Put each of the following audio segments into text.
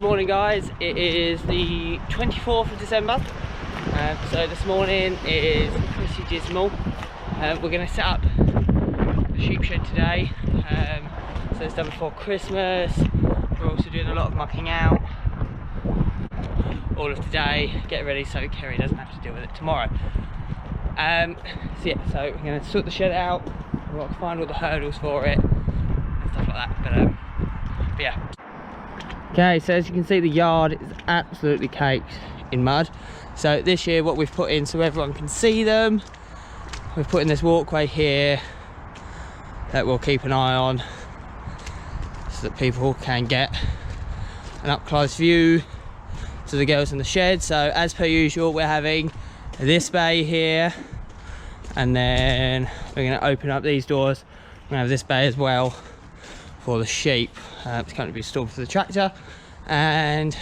Morning guys, it is the 24th of December, so this morning is pretty dismal. We're going to set up the sheep shed today, so it's done before Christmas. We're also doing a lot of mucking out all of today, get ready so Kerry doesn't have to deal with it tomorrow. So we're going to sort the shed out, we've got to find all the hurdles for it and stuff like that, but yeah. Okay, so as you can see, the yard is absolutely caked in mud. So this year what we've put in, so everyone can see them, we've put in this walkway here that we'll keep an eye on so that people can get an up close view to the girls in the shed. So as per usual, we're having this bay here, and then we're going to open up these doors. We're going to have this bay as well for the sheep. It's going to be stored for the tractor. And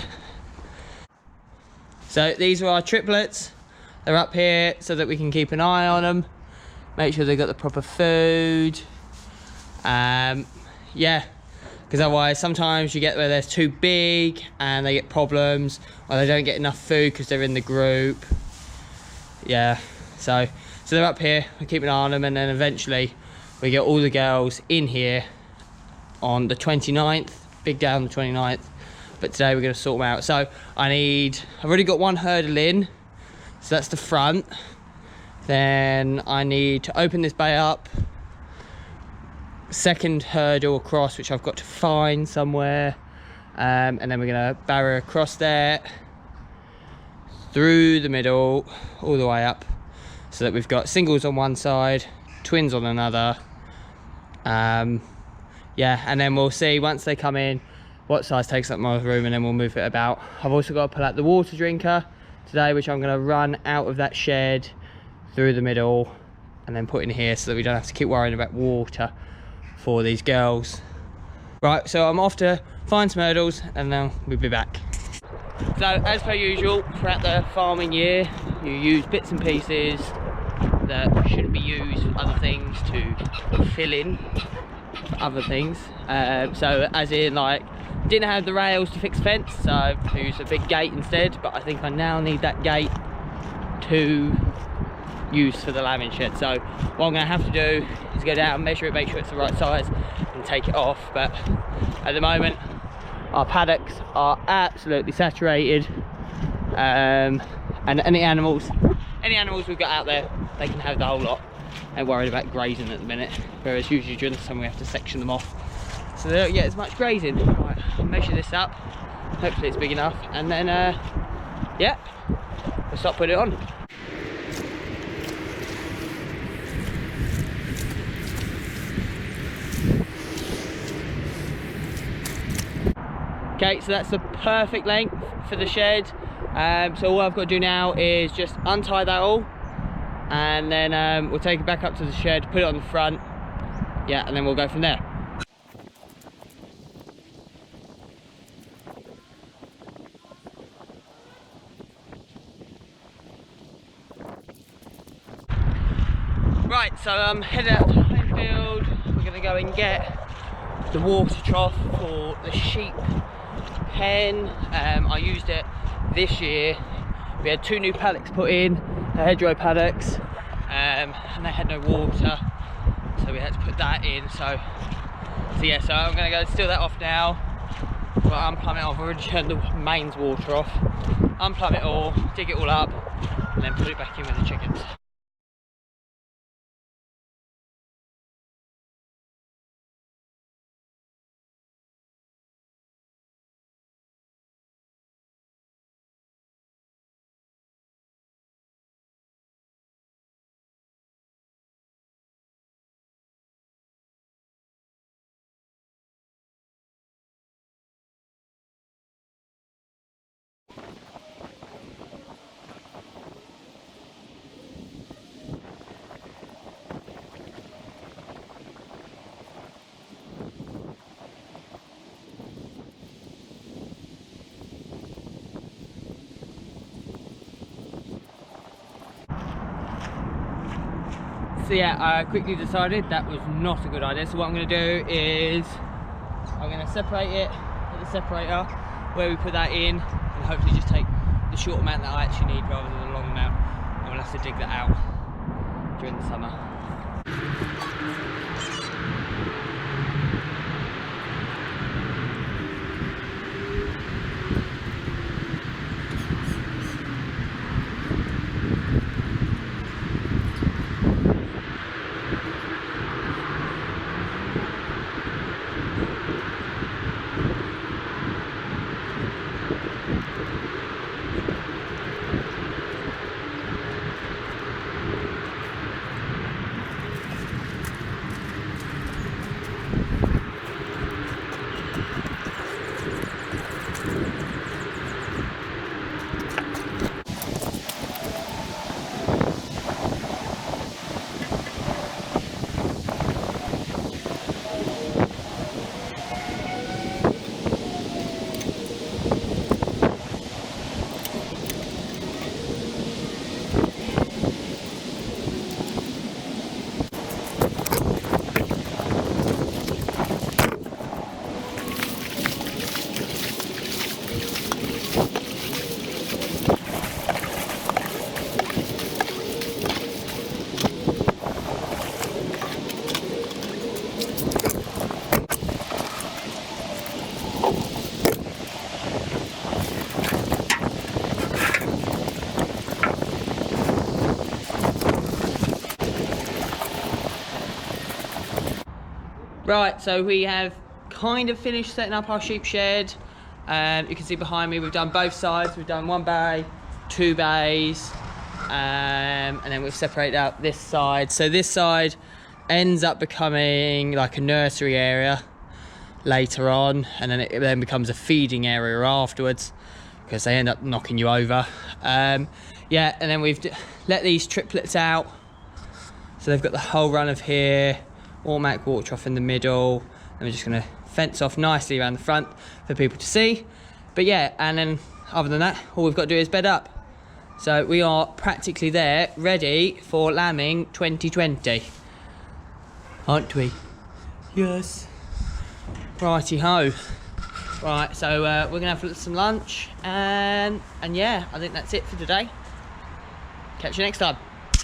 so these are our triplets. They're up here so that we can keep an eye on them, make sure they've got the proper food. Yeah, because otherwise sometimes you get where they're too big and they get problems, or they don't get enough food because they're in the group. Yeah, so they're up here, we keep an eye on them, and then eventually we get all the girls in here on the 29th, big day on the 29th, but today we're going to sort them out. So I've already got one hurdle in, so that's the front. Then I need to open this bay up, second hurdle across, which I've got to find somewhere, and then we're going to barrow across there, through the middle, all the way up, so that we've got singles on one side, twins on another. Yeah, and then we'll see once they come in what size takes up my room, and then we'll move it about. I've also got to pull out the water drinker today, which I'm going to run out of that shed through the middle and then put in here so that we don't have to keep worrying about water for these girls. Right, so I'm off to find some hurdles and then we'll be back. So as per usual, throughout the farming year, you use bits and pieces that shouldn't be used for other things to fill in other things. So as in, like, didn't have the rails to fix fence, so I used a big gate instead, but I think I now need that gate to use for the lambing shed. So what I'm going to have to do is go down, measure it, make sure it's the right size and take it off. But at the moment our paddocks are absolutely saturated, and any animals we've got out there, they can have the whole lot. Ain't worried about grazing at the minute, whereas usually during the summer we have to section them off so they don't get as much grazing. Right, I'll measure this up, hopefully it's big enough, and then yeah, we'll start putting it on. Okay, so that's the perfect length for the shed. So all I've got to do now is just untie that all, and then we'll take it back up to the shed, put it on the front, yeah, and then we'll go from there. Right, so I'm headed out to Homefield. We're going to go and get the water trough for the sheep pen. I used it this year. We had 2 new paddocks put in, the hedgerow paddocks, and they had no water, so we had to put that in. So yeah, so I'm going to go steal that off now. But unplumb it off. I've already turned the mains water off. Unplumb it all, dig it all up, and then put it back in with the chickens. So yeah, I quickly decided that was not a good idea. So what I'm going to do is I'm going to separate it with the separator, where we put that in, and hopefully just take the short amount that I actually need rather than the long amount, and we'll have to dig that out during the summer. Right, so we have kind of finished setting up our sheep shed. You can see behind me we've done both sides. We've done 1 bay, 2 bays, and then we've separated out this side. So this side ends up becoming like a nursery area later on, and then it then becomes a feeding area afterwards because they end up knocking you over. Yeah, and then we've let these triplets out. So they've got the whole run of here, automatic water trough in the middle, and we're just going to fence off nicely around the front for people to see. But yeah, and then other than that, all we've got to do is bed up. So we are practically there, ready for lambing 2020, aren't we? Yes. Righty ho. Right, so we're gonna have some lunch, and yeah, I think that's it for today. Catch you next time.